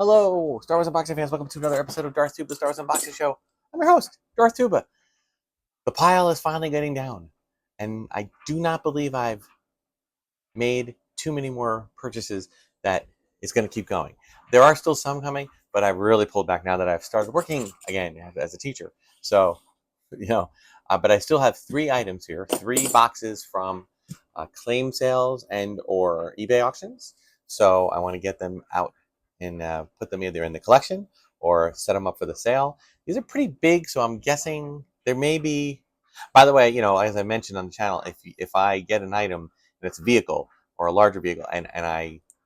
Hello, Star Wars Unboxing fans. Welcome to another episode of Darth Tuba, the Star Wars Unboxing Show. I'm your host, Darth Tuba. The pile is finally getting down, and I do not believe I've made too many more purchases that it's going to keep going. There are still some coming, but I've really pulled back now that I've started working again as a teacher. So, but I still have 3 items here, 3 boxes from claim sales and or eBay auctions. So I want to get them out and put them either in the collection or set them up for the sale. These are pretty big, so I'm guessing there may be. By the way, as I mentioned on the channel, if I get an item and it's a vehicle or a larger vehicle and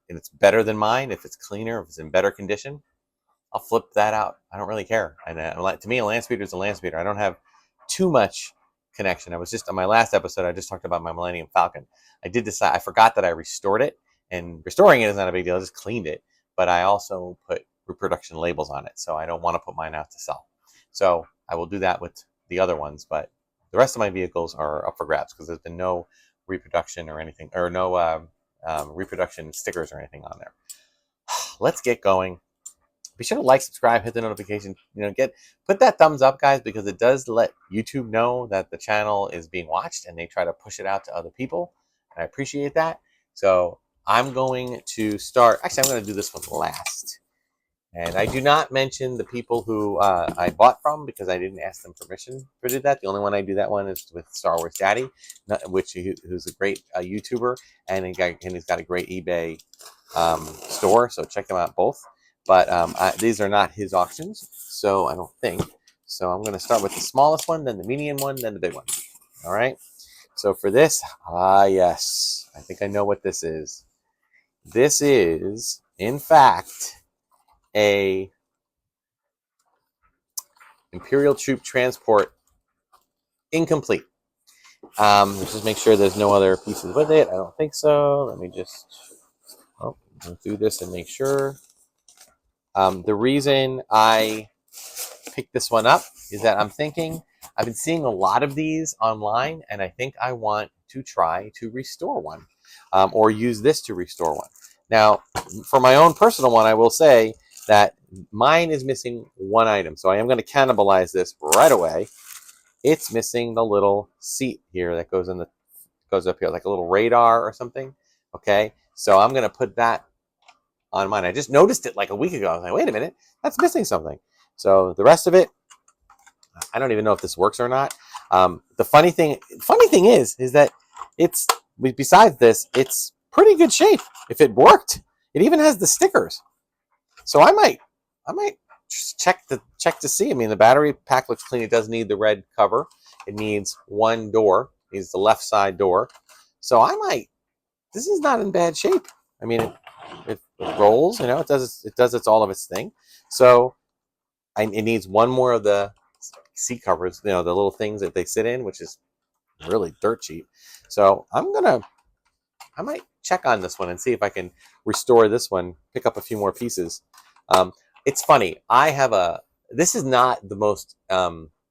it's better than mine, if it's cleaner, if it's in better condition, I'll flip that out. I don't really care. And to me, a land speeder is a land speeder. I don't have too much connection. I was just on my last episode, I just talked about my Millennium Falcon. I did decide, I forgot that I restored it, and restoring it is not a big deal. I just cleaned it, but I also put reproduction labels on it, so I don't want to put mine out to sell. So I will do that with the other ones, but the rest of my vehicles are up for grabs because there's been no reproduction or anything, or no reproduction stickers or anything on there. Let's get going. Be sure to like, subscribe, hit the notification. Put that thumbs up, guys, because it does let YouTube know that the channel is being watched, and they try to push it out to other people. And I appreciate that. So I'm going to start. Actually, I'm going to do this one last. And I do not mention the people who I bought from because I didn't ask them permission to do that. The only one I do that one is with Star Wars Daddy, who's a great YouTuber, and he's got a great eBay store. So check them out both. But these are not his auctions, so I don't think. So I'm going to start with the smallest one, then the medium one, then the big one. All right. So for this, yes, I think I know what this is. This is, in fact, a Imperial troop transport incomplete. Let's just make sure there's no other pieces with it. I don't think so. Let me just go through this and make sure. The reason I picked this one up is that I've been seeing a lot of these online, and I think I want to try to restore one, or use this to restore one. Now, for my own personal one, I will say that mine is missing one item, so I am going to cannibalize this right away. It's missing the little seat here that goes up here, like a little radar or something. Okay, so I'm going to put that on mine. I just noticed it like a week ago. I was like, wait a minute, that's missing something. So the rest of it, I don't even know if this works or not. The funny thing is that it's, besides this, it's pretty good shape. If it worked, it even has the stickers. So I might just check to see. I mean, the battery pack looks clean. It does need the red cover. It needs one door. It needs the left side door. So this is not in bad shape. I mean, it rolls, it does all of its thing. So it needs one more of the seat covers, the little things that they sit in, which is really dirt cheap. So I might check on this one and see if I can restore this one, pick up a few more pieces. It's funny. This is not the most, the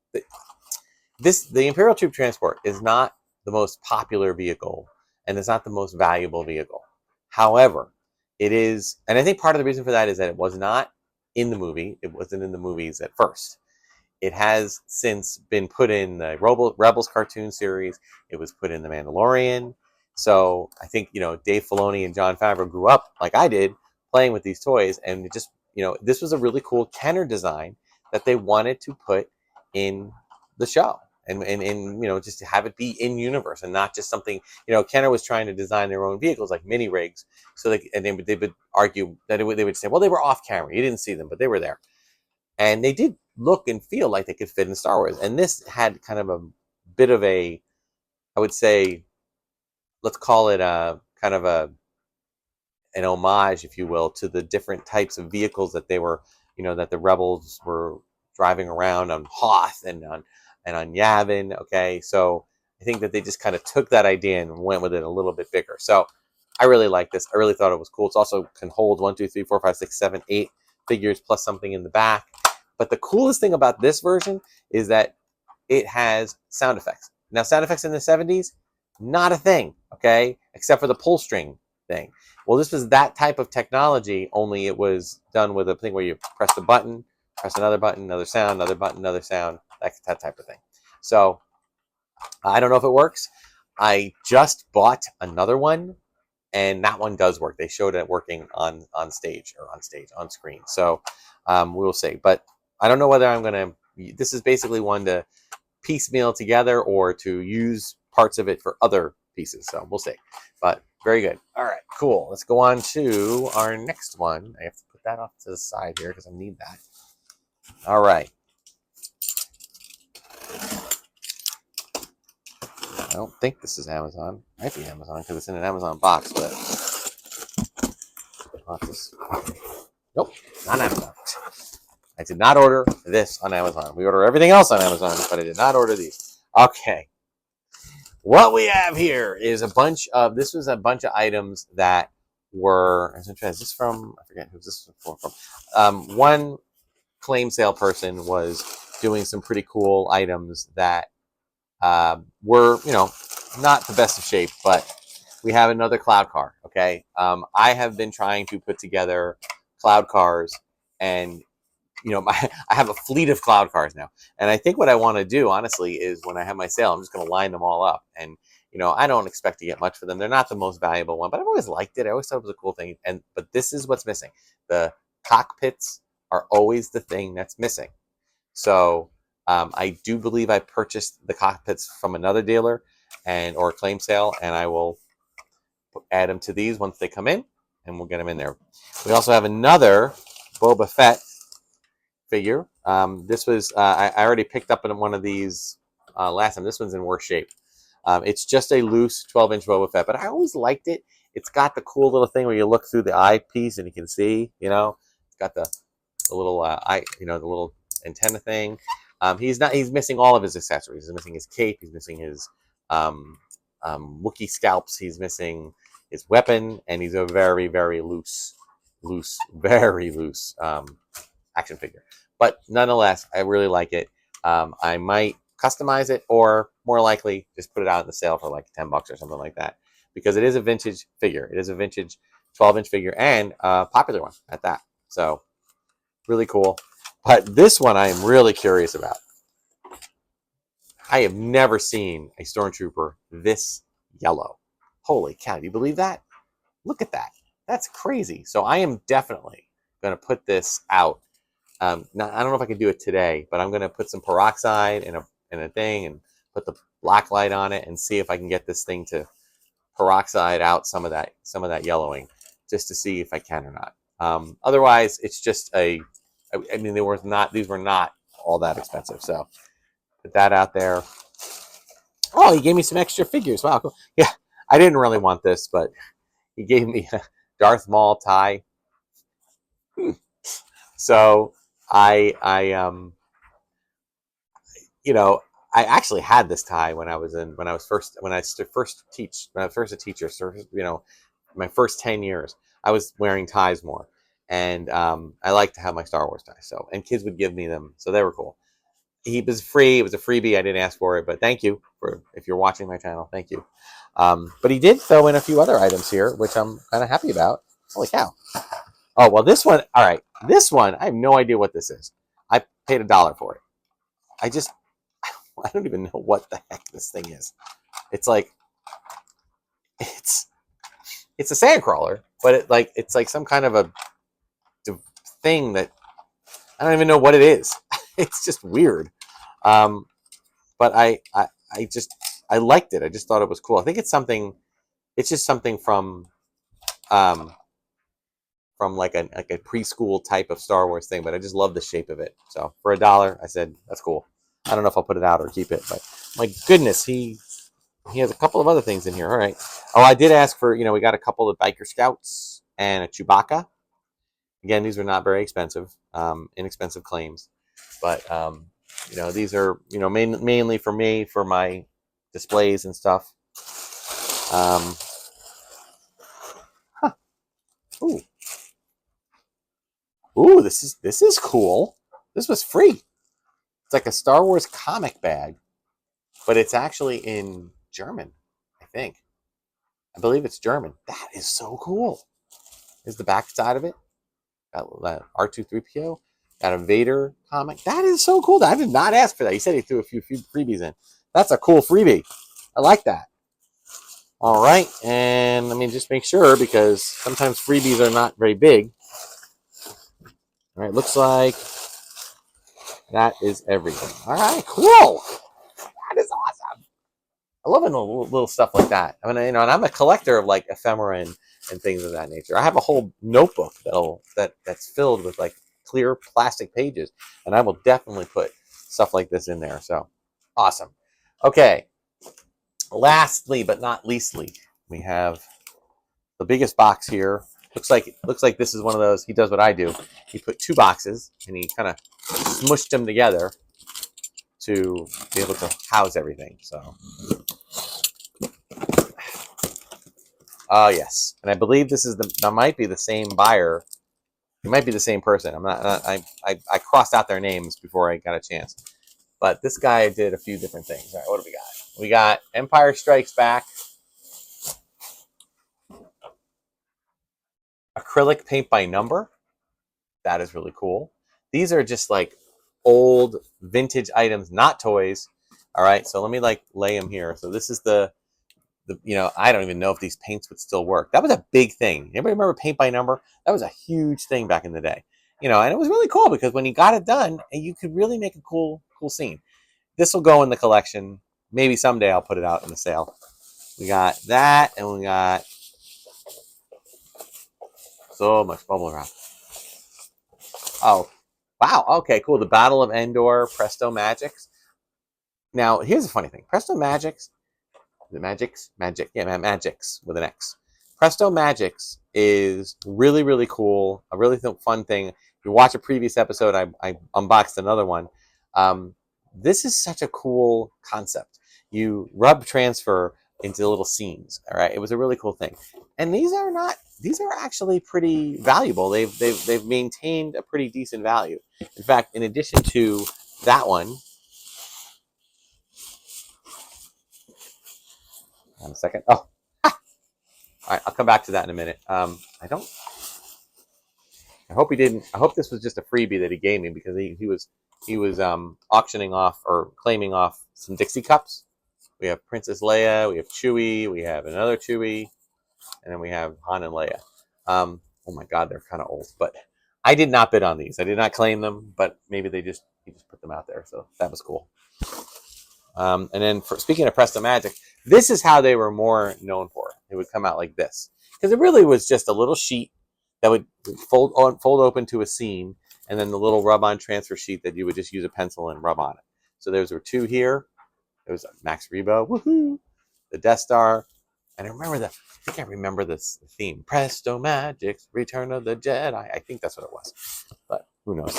Imperial Troop Transport is not the most popular vehicle, and it's not the most valuable vehicle. However, it is, and I think part of the reason for that is that it was not in the movie. It wasn't in the movies at first. It has since been put in the Rebels cartoon series. It was put in The Mandalorian. So I think, Dave Filoni and Jon Favreau grew up like I did playing with these toys, and it just, this was a really cool Kenner design that they wanted to put in the show. And just to have it be in universe and not just something, Kenner was trying to design their own vehicles like mini rigs. So they would argue that they would say, well, they were off camera. You didn't see them, but they were there. And they did look and feel like they could fit in Star Wars. And this had kind of a bit of I would say, let's call it an homage, if you will, to the different types of vehicles that they were, that the rebels were driving around on Hoth and on Yavin. Okay, so I think that they just kind of took that idea and went with it a little bit bigger. So I really like this. I really thought it was cool. It also can hold 1, 2, 3, 4, 5, 6, 7, 8 figures plus something in the back. But the coolest thing about this version is that it has sound effects. Now, sound effects in the 70s, not a thing, okay, except for the pull string thing. Well, this was that type of technology, only it was done with a thing where you press the button, press another button, another sound, another button, another sound, that type of thing. So I don't know if it works. I just bought another one, and that one does work. They showed it working on screen. So we will see. But I don't know whether I'm going to. This is basically one to piecemeal together or to use parts of it for other pieces. So we'll see. But very good. All right, cool. Let's go on to our next one. I have to put that off to the side here because I need that. All right. I don't think this is Amazon. It might be Amazon because it's in an Amazon box, but nope, not Amazon. I did not order this on Amazon. We order everything else on Amazon, but I did not order these. Okay. What we have here is this was a bunch of items that were, is this from, I forget who this was from. One claim sale person was doing some pretty cool items that were, not the best of shape, but we have another cloud car. Okay. I have been trying to put together cloud cars, and I have a fleet of cloud cars now. And I think what I want to do, honestly, is when I have my sale, I'm just going to line them all up. And, I don't expect to get much for them. They're not the most valuable one, but I've always liked it. I always thought it was a cool thing. But this is what's missing. The cockpits are always the thing that's missing. So I do believe I purchased the cockpits from another dealer or a claim sale, and I will add them to these once they come in, and we'll get them in there. We also have another Boba Fett figure. This was I already picked up in one of these last time. This one's in worse shape. It's just a loose 12-inch Boba Fett, but I always liked it. It's got the cool little thing where you look through the eyepiece and you can see. It's got the little the little antenna thing. He's missing all of his accessories. He's missing his cape. He's missing his Wookiee scalps. He's missing his weapon, and he's a very, very very loose action figure. But nonetheless, I really like it. I might customize it, or more likely just put it out in the sale for like $10 or something like that, because it is a vintage figure. It is a vintage 12-inch figure, and a popular one at that. So really cool. But this one I am really curious about. I have never seen a Stormtrooper this yellow. Holy cow, do you believe that? Look at that. That's crazy. So I am definitely going to put this out. I don't know if I can do it today, but I'm going to put some peroxide in a thing and put the black light on it and see if I can get this thing to peroxide out some of that yellowing, just to see if I can or not. Otherwise, it's just these were not all that expensive. So put that out there. Oh, he gave me some extra figures. Wow, cool. Yeah, I didn't really want this, but he gave me a Darth Maul tie. So I actually had this tie when I was first a teacher. So, my first 10 years, I was wearing ties more, and I like to have my Star Wars ties. So, and kids would give me them, so they were cool. He was free. It was a freebie. I didn't ask for it, but thank you if you're watching my channel. Thank you. But he did throw in a few other items here, which I'm kind of happy about. Holy cow. Oh, well, this one, all right. This one, I have no idea what this is. I paid $1 for it. I don't even know what the heck this thing is. It's like, it's a sandcrawler, but it's like some kind of a thing that I don't even know what it is. It's just weird. But I liked it. I just thought it was cool. I think it's just something from like a preschool type of Star Wars thing, but I just love the shape of it. So for $1, I said, that's cool. I don't know if I'll put it out or keep it, but my goodness, he has a couple of other things in here. All right. Oh, I did ask for, we got a couple of Biker Scouts and a Chewbacca. Again, these are not very expensive, inexpensive claims, but these are, mainly for me, for my displays and stuff. Ooh. Ooh, this is cool. This was free. It's like a Star Wars comic bag, but it's actually in German, I think. I believe it's German. That is so cool. Is the back side of it. Got R2-3PO. Got a Vader comic. That is so cool. I did not ask for that. He said he threw a few freebies in. That's a cool freebie. I like that. All right, and let me just make sure because sometimes freebies are not very big. All right, looks like that is everything. All right, cool. That is awesome. I love little stuff like that. I mean, and I'm a collector of like ephemera and things of that nature. I have a whole notebook that's filled with like clear plastic pages, and I will definitely put stuff like this in there. So awesome. Okay. Lastly, but not leastly, we have the biggest box here. Looks like this is one of those. He does what I do. He put two boxes and he kind of smushed them together to be able to house everything. So, oh yes, and I believe this is that might be the same buyer. It might be the same person. I'm not. I crossed out their names before I got a chance. But this guy did a few different things. All right, what do we got? We got Empire Strikes Back. Acrylic paint by number. That is really cool. These are just like old vintage items, not toys. All right, so let me like lay them here. So this is the I don't even know if these paints would still work. That was a big thing. Anybody remember paint by number? That was a huge thing back in the day. And it was really cool because when you got it done, you could really make a cool scene. This will go in the collection. Maybe someday I'll put it out in the sale. We got that, and we got so much bubble wrap. Oh, wow. Okay, cool. The Battle of Endor, Presto Magics. Now, here's a funny thing. Presto Magics, the Magics with an X. Presto Magics is really, really cool. A really fun thing. If you watch a previous episode, I unboxed another one. This is such a cool concept. You rub transfer into little scenes. All right, it was a really cool thing. And these are actually pretty valuable. They've maintained a pretty decent value. In fact, in addition to that one, hold on a second. Oh, all right, I'll come back to that in a minute. I hope he didn't. I hope this was just a freebie that he gave me because he was auctioning off or claiming off some Dixie cups. We have Princess Leia, we have Chewie, we have another Chewie, and then we have Han and Leia. Oh my God, they're kind of old, but I did not bid on these. I did not claim them, but maybe he just put them out there, so that was cool. And then speaking of Presto Magic, this is how they were more known for. It would come out like this because it really was just a little sheet that would fold open to a scene, and then the little rub-on transfer sheet that you would just use a pencil and rub on it. So there were two here. There was Max Rebo, woohoo, the Death Star, and I think I remember this theme, Presto Magic's Return of the Jedi. I think that's what it was, but who knows?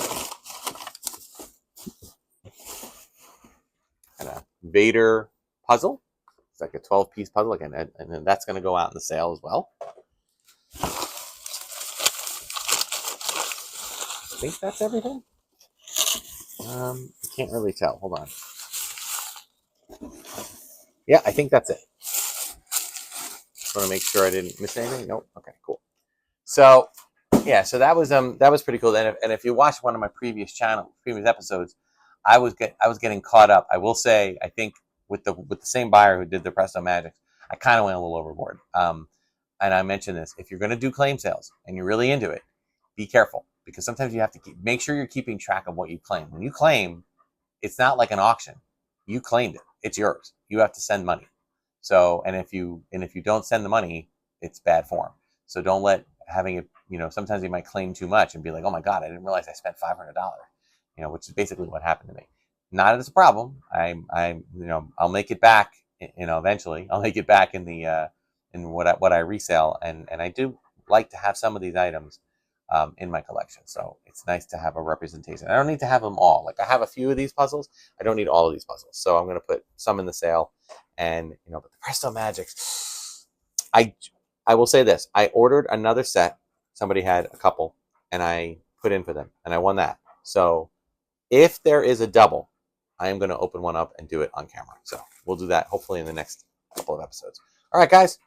And a Vader puzzle. It's like a 12-piece puzzle again, and then that's going to go out in the sale as well. I think that's everything. I can't really tell. Hold on. Yeah, I think that's it. Just want to make sure I didn't miss anything. Nope. Okay, cool. So yeah, so that was pretty cool. And if you watch one of my previous episodes, I was getting caught up. I will say, I think with the same buyer who did the Presto Magics, I kind of went a little overboard. And I mentioned this: if you're going to do claim sales and you're really into it, be careful because sometimes you have to make sure you're keeping track of what you claim. When you claim, it's not like an auction. You claimed it; it's yours. You have to send money. So, and if you don't send the money, it's bad form. So don't let having it. Sometimes you might claim too much and be like, "Oh my God, I didn't realize I spent $500." Which is basically what happened to me. Not as a problem. I'll make it back. Eventually, I'll make it back in the in what I resell, and I do like to have some of these items in my collection. So it's nice to have a representation. I don't need to have them all. Like I have a few of these puzzles. I don't need all of these puzzles. So I'm going to put some in the sale, and but the Presto Magics. I will say this: I ordered another set. Somebody had a couple, and I put in for them, and I won that. So if there is a double, I am going to open one up and do it on camera. So we'll do that hopefully in the next couple of episodes. All right, guys.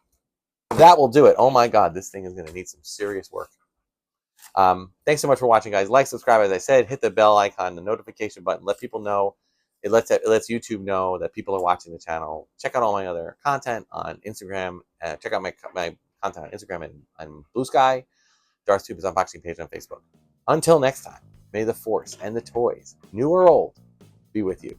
that will do it. Oh my God, this thing is going to need some serious work. Thanks so much for watching, guys. Like, subscribe, as I said, hit the bell icon, the notification button, let people know. It lets YouTube know that people are watching the channel. Check out all my other content on Instagram. Check out my content on Instagram and Bluesky. Darth Tuba's unboxing page on Facebook. Until next time, may the Force and the toys, new or old, be with you.